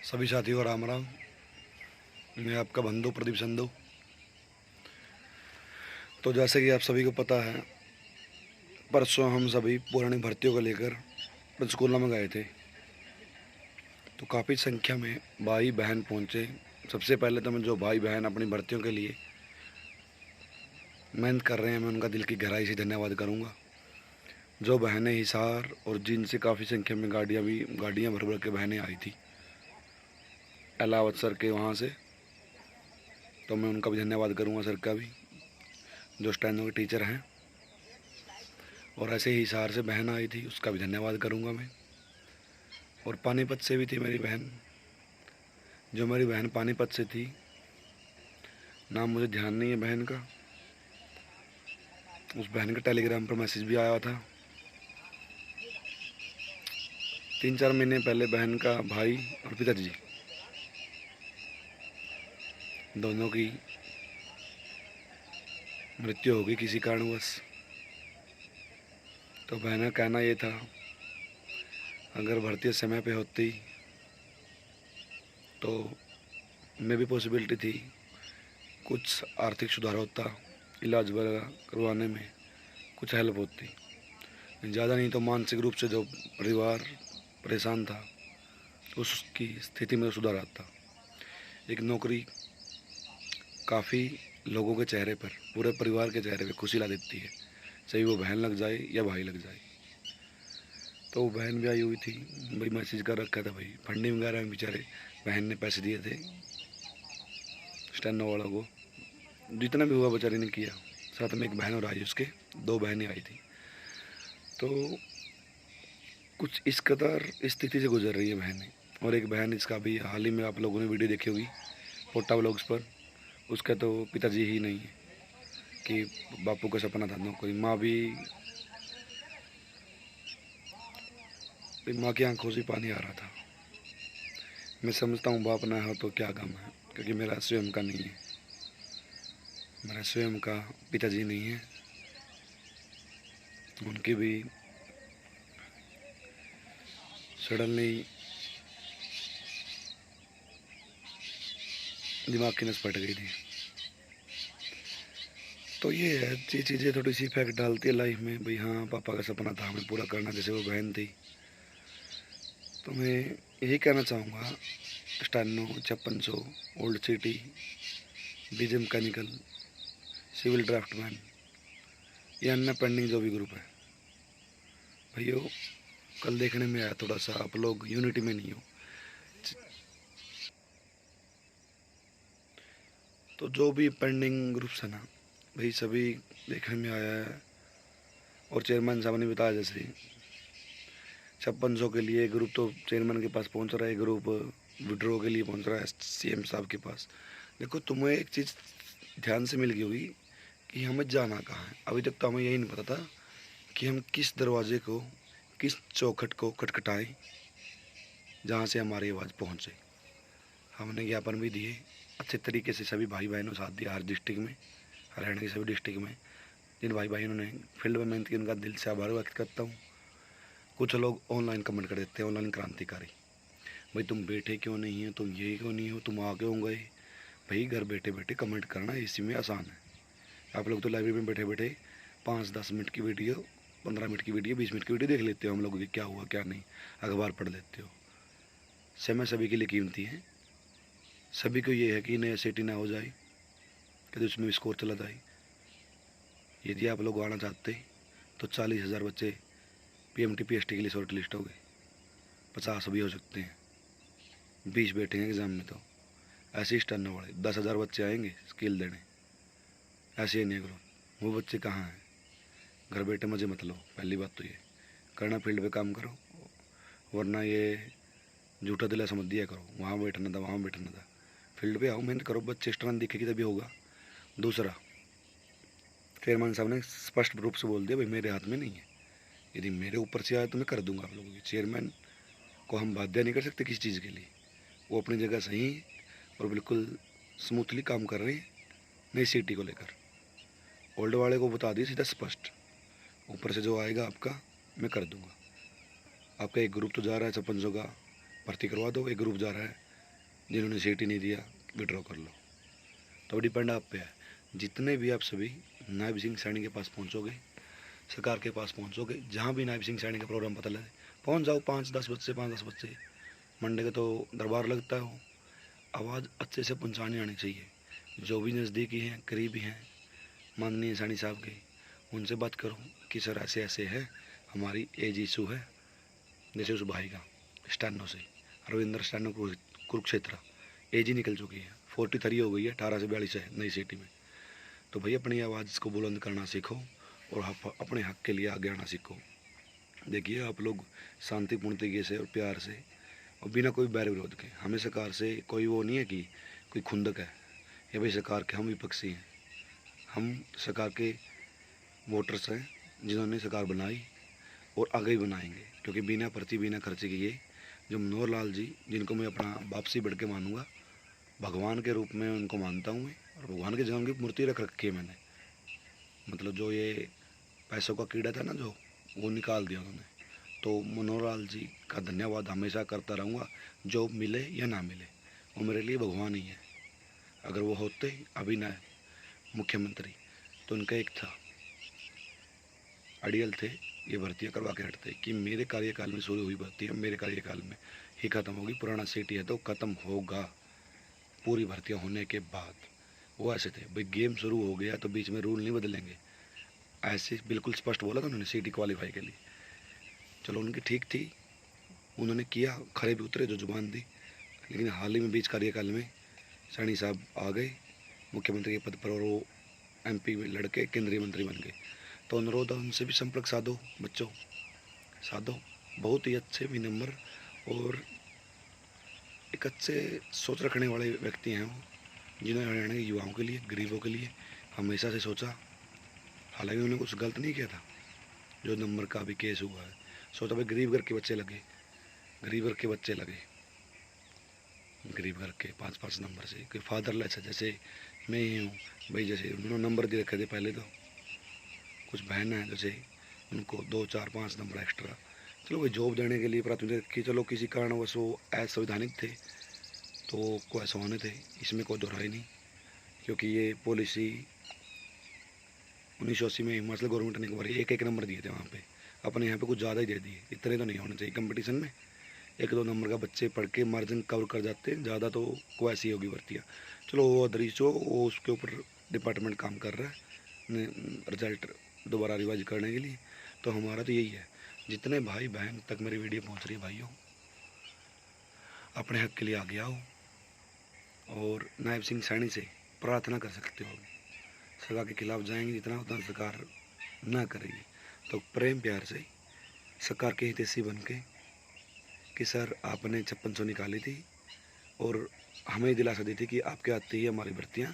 सभी साथियों को राम राम। मैं आपका बंधु प्रदीप संधू। तो जैसे कि आप सभी को पता है, परसों हम सभी पुरानी भर्तियों को लेकर पंचकूला में गए थे। तो काफ़ी संख्या में भाई बहन पहुंचे। सबसे पहले तो मैं जो भाई बहन अपनी भर्तियों के लिए मेहनत कर रहे हैं, मैं उनका दिल की गहराई से धन्यवाद करूंगा। जो बहनें हिसार और जिनसे काफ़ी संख्या में गाड़ियाँ भर भर के बहनें आई थी अलावत सर के वहाँ से, तो मैं उनका भी धन्यवाद करूँगा, सर का भी, जो स्टैंडो के टीचर हैं। और ऐसे ही हिसार से बहन आई थी, उसका भी धन्यवाद करूँगा मैं। और पानीपत से भी थी मेरी बहन। जो मेरी बहन पानीपत से थी, नाम मुझे ध्यान नहीं है बहन का, उस बहन का टेलीग्राम पर मैसेज भी आया था। 3-4 महीने पहले बहन का भाई और पिताजी दोनों की मृत्यु हो गई किसी कारणवश। तो बहन का कहना ये था, अगर भर्ती समय पे होती तो मैं भी पॉसिबिलिटी थी, कुछ आर्थिक सुधार होता, इलाज वगैरह करवाने में कुछ हेल्प होती। ज़्यादा नहीं तो मानसिक रूप से जो परिवार परेशान था, उसकी स्थिति में सुधार आता। एक नौकरी काफ़ी लोगों के चेहरे पर, पूरे परिवार के चेहरे पर खुशी ला देती है, चाहे वो बहन लग जाए या भाई लग जाए। तो वो बहन भी आई हुई थी, भाई मैसेज कर रखा था, भाई फंडिंग वगैरह में बेचारे बहन ने पैसे दिए थे स्टैंडो वालों को, जितना भी हुआ बेचारी ने किया। साथ में एक बहन और आई, उसके 2 बहनें आई थी। तो कुछ इस कदर स्थिति से गुजर रही है बहनें। और एक बहन, इसका भी हाल ही में आप लोगों ने वीडियो देखी होगी पोटा व्लॉग्स पर, उसका तो पिताजी ही नहीं है कि बापू का सपना था नौकरी। माँ की आंखों से पानी आ रहा था। मैं समझता हूँ बाप ना हो तो क्या गम है, क्योंकि मेरा स्वयं का नहीं है, मेरा स्वयं का पिताजी नहीं है। उनकी भी सडनली दिमाग की नस फट गई थी। तो ये है, ये चीज़ें थोड़ी सी इफेक्ट डालती है लाइफ में। भाई हाँ, पापा का सपना था हमें पूरा करना, जैसे वो बहन थी। तो मैं यही कहना चाहूँगा, स्टैनो, 5600, ओल्ड सिटी, बीजे मैकेनिकल, सिविल ड्राफ्टमैन, ये अन्य पेंडिंग जो भी ग्रुप है, भैया कल देखने में आया थोड़ा सा आप लोग यूनिटी में नहीं हो। तो जो भी पेंडिंग ग्रुप्स है ना भाई, सभी देखने में आया है। और चेयरमैन साहब ने बताया, जैसे 5600 के लिए ग्रुप तो चेयरमैन के पास पहुंच रहा है, ग्रुप विड्रॉ के लिए पहुंच रहा है सीएम साहब के पास। देखो, तुम्हें एक चीज़ ध्यान से मिल गई होगी कि हमें जाना कहाँ है। अभी तक तो हमें यही नहीं पता था कि हम किस दरवाजे को, किस चौखट को खटखटाएं जहाँ से हमारी आवाज़ पहुँचे। हमने ज्ञापन भी दिए अच्छे तरीके से, सभी भाई बहनों साथ दिया, हर डिस्ट्रिक्ट में, हरियाणा के सभी डिस्ट्रिक्ट में। जिन भाई बहनों ने फील्ड में मेहनत की, उनका दिल से आभार व्यक्त करता हूँ। कुछ लोग ऑनलाइन कमेंट कर देते हैं, ऑनलाइन क्रांतिकारी, भाई तुम बैठे क्यों नहीं हो, तुम ये क्यों नहीं हो, तुम आगे हो गए। भाई घर बैठे बैठे कमेंट करना इसी में आसान है। आप लोग तो लाइब्रेरी में बैठे बैठे 5-10 मिनट की वीडियो, 15 मिनट की वीडियो, 20 मिनट की वीडियो देख लेते हो। हम लोग क्या हुआ क्या नहीं, अखबार पढ़ लेते हो। समय सभी के लिए कीमती है। सभी को ये है कि नया सिटी ना हो जाए, कि उसमें स्कोर चला जाए। यदि आप लोग आना चाहते तो 40,000 बच्चे पीएमटी पीएसटी के लिए शॉर्ट लिस्ट हो गए, 50 भी हो सकते हैं, 20 बैठेंगे एग्ज़ाम में। तो ऐसे ही स्टैंड वाले 10,000 बच्चे आएंगे स्किल देने, ऐसे ही नहीं करो। वो बच्चे कहाँ हैं? घर बैठे मज़े मत लो। पहली बात तो ये करना, फील्ड पे काम करो, वरना ये झूठा दिला समझ दिया करो, वहाँ बैठना था वहाँ बैठना था। फील्ड पे आओ, मेहनत करो, बच्चे स्ट्रेंथ दिखेगी तभी होगा। दूसरा, चेयरमैन साहब ने स्पष्ट रूप से बोल दिया, भाई मेरे हाथ में नहीं है, यदि मेरे ऊपर से आए तो मैं कर दूंगा आप लोगों की। चेयरमैन को हम बाध्य नहीं कर सकते किसी चीज़ के लिए। वो अपनी जगह सही है और बिल्कुल स्मूथली काम कर रहे हैं नई सिटी को लेकर। ओल्ड वाले को बता दिए सीधा स्पष्ट, ऊपर से जो आएगा आपका मैं कर दूंगा। आपका एक ग्रुप तो जा रहा है 5600 का, भर्ती करवा दो। एक ग्रुप जा रहा है जिन्होंने सीट ही नहीं दिया विड्रॉ कर लो। तो डिपेंड आप पे है। जितने भी आप सभी नायब सिंह सैनी के पास पहुंचोगे, सरकार के पास पहुंचोगे, जहां भी नायब सिंह सैनी का प्रोग्राम पता लगे पहुंच जाओ। 5-10 बजे से 5-10 बजे मंडे का तो दरबार लगता हो। आवाज़ अच्छे से पहुँचानी आनी चाहिए। जो भी नज़दीकी हैं, करीबी हैं माननीय सैनी साहब के, उनसे बात करो कि सर ऐसे ऐसे है, हमारी एज इशू है। जैसे उस भाई का स्टैनो से, रविंद्र स्टैनो कुरुक्षेत्र, एज ही निकल चुकी है, 43 हो गई है, 18 से 42 है नई सिटी में। तो भाई अपनी आवाज़ को बुलंद करना सीखो और अपने हक के लिए आगे आना सीखो। देखिए आप लोग शांतिपूर्ण तरीके से और प्यार से और बिना कोई बैर विरोध के, हमें सरकार से कोई वो नहीं है कि कोई खुंदक है या भाई सरकार के हम विपक्षी हैं। हम सरकार के वोटर्स हैं जिन्होंने सरकार बनाई और आगे भी बनाएंगे, क्योंकि बिना पर्ची बिना खर्चे के ये जो मनोहर लाल जी, जिनको मैं अपना वापसी बढ़ के मानूंगा, भगवान के रूप में उनको मानता हूँ मैं, और भगवान के जगह उनकी मूर्ति रख रखी है मैंने। मतलब जो ये पैसों का कीड़ा था ना, जो वो निकाल दिया उन्होंने। तो मनोहर लाल जी का धन्यवाद हमेशा करता रहूँगा। जो मिले या ना मिले वो मेरे लिए भगवान ही है। अगर वो होते अभी ना मुख्यमंत्री तो उनका एक था अड़ियल थे, ये भर्तियाँ करवा के हटते कि मेरे कार्यकाल में शुरू हुई भर्तियाँ मेरे कार्यकाल में ही ख़त्म होगी। पुराना सिटी है तो ख़त्म होगा पूरी भर्तियाँ होने के बाद। वो ऐसे थे भाई, गेम शुरू हो गया तो बीच में रूल नहीं बदलेंगे, ऐसे बिल्कुल स्पष्ट बोला था उन्होंने सिटी क्वालिफाई के लिए। चलो उनकी ठीक थी, उन्होंने किया, खरे भी उतरे जो जुबान दी। लेकिन हाल ही में बीच कार्यकाल में सैनी साहब आ गए मुख्यमंत्री के पद पर और वो एमपी में लड़के केंद्रीय मंत्री बन गए। तो अनुरोध है उनसे भी संपर्क साधो, बच्चों साधो। बहुत ही अच्छे विनम्र और एक अच्छे सोच रखने वाले व्यक्ति हैं वो, जिन्होंने हरियाणा के युवाओं के लिए, गरीबों के लिए हमेशा से सोचा। हालांकि उन्होंने कुछ गलत नहीं किया था। जो नंबर का भी केस हुआ है, सोचा भाई गरीब घर के बच्चे लगे, गरीब घर के बच्चे लगे, गरीब घर के 5-5 नंबर से, कोई फादरलेस है जैसे मैं ही हूँ भाई। जैसे उन्होंने नंबर दे रखे थे पहले, तो कुछ बहन है जैसे उनको 2-4-5 नंबर एक्स्ट्रा। चलो भाई जॉब देने के लिए प्राथमिकता की, चलो किसी कारणवश वो असंवैधानिक थे तो को ऐसा होने थे, इसमें कोई दोहराई नहीं। क्योंकि ये पॉलिसी 1980 में हिमाचल गवर्नमेंट ने एक बार एक नंबर दिए थे वहाँ पे, अपने यहाँ पे कुछ ज़्यादा ही दे दिए। इतने तो नहीं होने चाहिए कंपटीशन में, 1-2 नंबर का बच्चे पढ़ के मार्जिन कवर कर जाते हैं, ज़्यादा तो को ऐसी होगी भर्तियाँ। चलो वो अदरीच हो, वो उसके ऊपर डिपार्टमेंट काम कर रहा है रिजल्ट दोबारा रिवाइज करने के लिए। तो हमारा तो यही है, जितने भाई बहन तक मेरी वीडियो पहुंच रही है भाइयों, अपने हक के लिए आगे आओ और नायब सिंह सैनी से प्रार्थना कर सकते हो। सरकार के खिलाफ जाएंगे जितना उतना सरकार ना करेगी, तो प्रेम प्यार से सरकार के हितैषी बन के कि सर आपने 5600 निकाली थी और हमें दिलासा दी थी कि आपके आते ही हमारी भर्तियाँ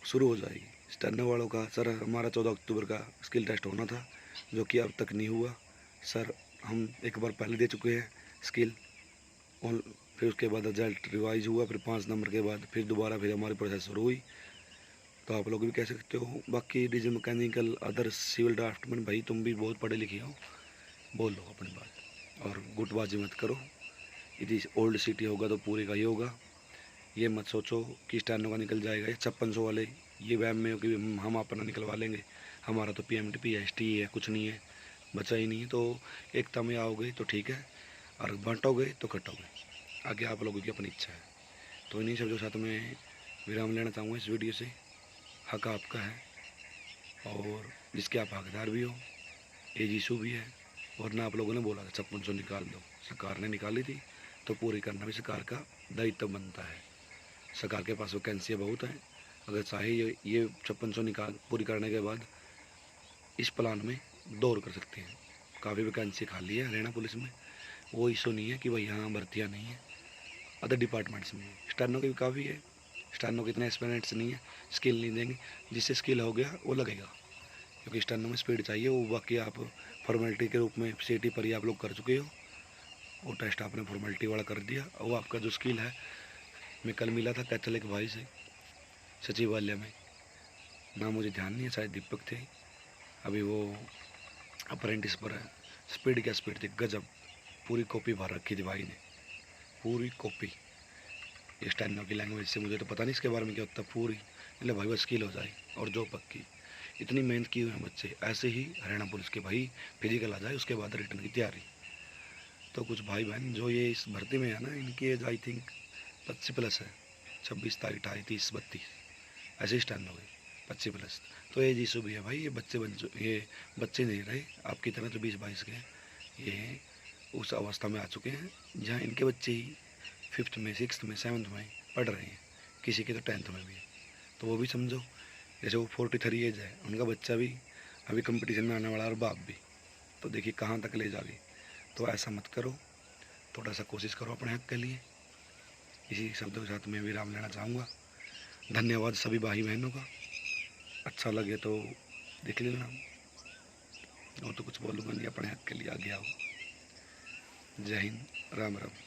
शुरू हो जाएगी। स्टेनो वालों का सर हमारा 14 अक्टूबर का स्किल टेस्ट होना था, जो कि अब तक नहीं हुआ। सर हम एक बार पहले दे चुके हैं स्किल, और फिर उसके बाद रिजल्ट रिवाइज हुआ, फिर 5 नंबर के बाद फिर दोबारा फिर हमारी प्रोसेस शुरू हुई। तो आप लोग भी कह सकते हो। बाकी diesel mechanical other civil draftsman, भाई तुम भी बहुत पढ़े लिखे हो, बोलो अपनी बात और गुटबाजी मत करो। यदि ओल्ड सिटी होगा तो पूरे का ही होगा। ये मत सोचो कि स्टैनो का निकल जाएगा, 5600 वाले ये वहम में हो कि हम अपना निकलवा लेंगे, हमारा तो PMTP है, ST है, कुछ नहीं है, बचा ही नहीं है। तो एकता में आओगे तो ठीक है, और बांटोगे तो कटोगे। आगे आप लोगों की अपनी इच्छा है। तो इन्हीं सब जो साथ में विराम लेना चाहूँगा इस वीडियो से। हक आपका है और जिसके आप हकदार भी हो, एज इशू भी है, वरना आप लोगों ने बोला था 5600 निकाल दो, सरकार ने निकाली थी तो पूरी करना भी सरकार का दायित्व बनता है। सरकार के पास वैकेंसियाँ बहुत हैं, अगर चाहे ये 5600 निकाल पूरी करने के बाद इस प्लान में दौड़ कर सकते हैं। काफ़ी वैकेंसी खाली है हरियाणा पुलिस में, वो इशू नहीं है कि भाई यहाँ भर्तियाँ नहीं है। अदर डिपार्टमेंट्स में स्टैनो की भी काफ़ी है, स्टैनो के इतने एक्सपीरियंस नहीं है, स्किल नहीं देंगे। जिससे स्किल हो गया वो लगेगा, क्योंकि स्टैनो में स्पीड चाहिए। वो बाकी आप फॉर्मेलिटी के रूप में सिटी पर ही आप लोग कर चुके हो, वो टेस्ट आपने फॉर्मेलिटी वाला कर दिया। वो आपका जो स्किल है, मैं कल मिला था कैथल एक भाई से सचिवालय में, ना मुझे ध्यान नहीं है, शायद दीपक थे। अभी वो अप्रेंटिस पर है। स्पीड क्या स्पीड थी, गजब, पूरी कॉपी भर रखी थी भाई ने। पूरी कॉपी। ये स्टेनो की लैंग्वेज से, मुझे तो पता नहीं इसके बारे में क्या होता, पूरी मतलब भाई बस स्किल हो जाए और जो पक्की। इतनी मेहनत की हुई है बच्चे। ऐसे ही हरियाणा पुलिस के भाई फिजिकल आ जाए, उसके बाद रिटर्न की तैयारी। तो कुछ भाई बहन जो ये इस भर्ती में है ना, इनकी एज आई थिंक 25+ है, 26, 27, 28, 30, 32 ऐसे स्टैंड हो गई, 25+। तो एज इशू भी है भाई, ये बच्चे ये बच्चे नहीं रहे आपकी तरह जो 20-22 के हैं। ये उस अवस्था में आ चुके हैं जहाँ इनके बच्चे ही 5th में, 6th में, 7th में पढ़ रहे हैं, किसी के तो 10th में भी है। तो वो भी समझो, जैसे वो 43 एज है, उनका बच्चा भी अभी कंपटीशन में आने वाला और बाप भी। तो देखिए कहाँ तक ले जागे। तो ऐसा मत करो, थोड़ा सा कोशिश करो अपने हक के लिए। इसी शब्दों के साथ मैं विराम लेना चाहूँगा। धन्यवाद सभी भाई बहनों का। अच्छा लगे तो देख लेना, और तो कुछ बोलूँगा नहीं, अपने हक के लिए आगे आओ। जय हिंद, राम राम।